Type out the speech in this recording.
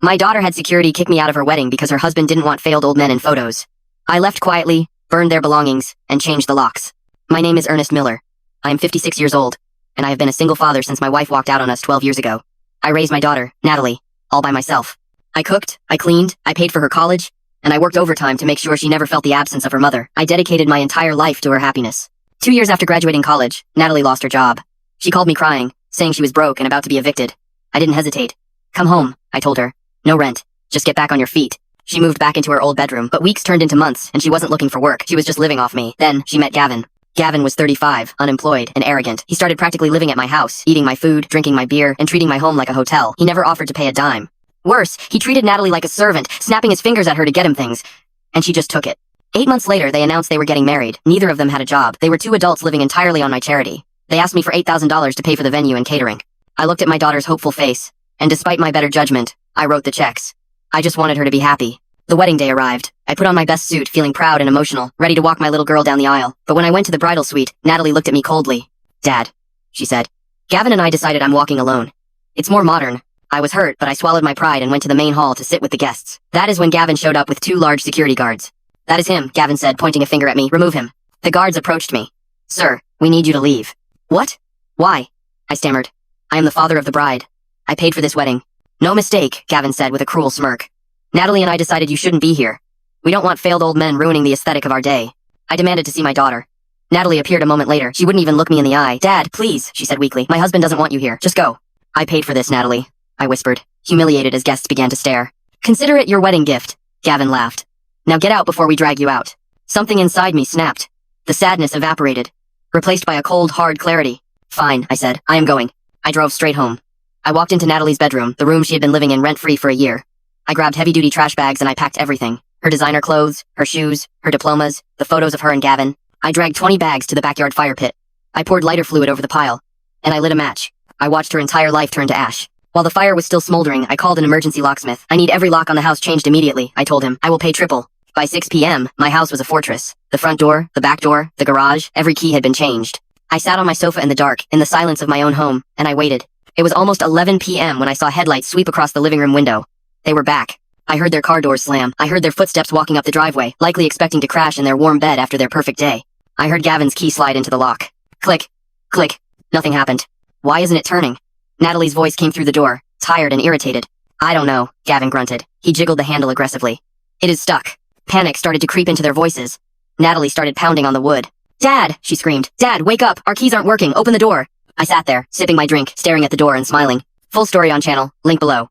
My daughter had security kick me out of her wedding because her husband didn't want failed old men in photos. I left quietly, burned their belongings, and changed the locks. My name is Ernest Miller. I am 56 years old, and I have been a single father since my wife walked out on us 12 years ago. I raised my daughter, Natalie, all by myself. I cooked, I cleaned, I paid for her college, and I worked overtime to make sure she never felt the absence of her mother. I dedicated my entire life to her happiness. 2 years after graduating college, Natalie lost her job. She called me crying, saying she was broke and about to be evicted. I didn't hesitate. Come home, I told her. No rent. Just get back on your feet. She moved back into her old bedroom, but weeks turned into months, and she wasn't looking for work. She was just living off me. Then, she met Gavin. Gavin was 35, unemployed, and arrogant. He started practically living at my house, eating my food, drinking my beer, and treating my home like a hotel. He never offered to pay a dime. Worse, he treated Natalie like a servant, snapping his fingers at her to get him things. And she just took it. 8 months later, they announced they were getting married. Neither of them had a job. They were two adults living entirely on my charity. They asked me for $8,000 to pay for the venue and catering. I looked at my daughter's hopeful face, and despite my better judgment, I wrote the checks. I just wanted her to be happy. The wedding day arrived. I put on my best suit, feeling proud and emotional, ready to walk my little girl down the aisle. But when I went to the bridal suite, Natalie looked at me coldly. "Dad," she said. Gavin and I decided I'm walking alone. It's more modern. I was hurt, but I swallowed my pride and went to the main hall to sit with the guests. That is when Gavin showed up with 2 large security guards. "That is him," Gavin said, pointing a finger at me. "Remove him." The guards approached me. "Sir, we need you to leave." "What? Why?" I stammered. "I am the father of the bride. I paid for this wedding." "No mistake," Gavin said with a cruel smirk. "Natalie and I decided you shouldn't be here. We don't want failed old men ruining the aesthetic of our day." I demanded to see my daughter. Natalie appeared a moment later. She wouldn't even look me in the eye. "Dad, please," she said weakly. "My husband doesn't want you here. Just go." "I paid for this, Natalie," I whispered, humiliated as guests began to stare. "Consider it your wedding gift," Gavin laughed. "Now get out before we drag you out." Something inside me snapped. The sadness evaporated, replaced by a cold, hard clarity. "Fine," I said. "I am going." I drove straight home. I walked into Natalie's bedroom, the room she had been living in rent-free for a year. I grabbed heavy-duty trash bags and I packed everything. Her designer clothes, her shoes, her diplomas, the photos of her and Gavin. I dragged 20 bags to the backyard fire pit. I poured lighter fluid over the pile, and I lit a match. I watched her entire life turn to ash. While the fire was still smoldering, I called an emergency locksmith. "I need every lock on the house changed immediately," I told him. "I will pay triple." By 6 p.m., my house was a fortress. The front door, the back door, the garage, every key had been changed. I sat on my sofa in the dark, in the silence of my own home, and I waited. It was almost 11 p.m. when I saw headlights sweep across the living room window. They were back. I heard their car doors slam. I heard their footsteps walking up the driveway, likely expecting to crash in their warm bed after their perfect day. I heard Gavin's key slide into the lock. Click. Click. Nothing happened. Why isn't it turning? Natalie's voice came through the door, tired and irritated. "I don't know," Gavin grunted. He jiggled the handle aggressively. "It is stuck." Panic started to creep into their voices. Natalie started pounding on the wood. "Dad!" she screamed. "Dad, wake up! Our keys aren't working! Open the door!" I sat there, sipping my drink, staring at the door and smiling. Full story on channel, link below.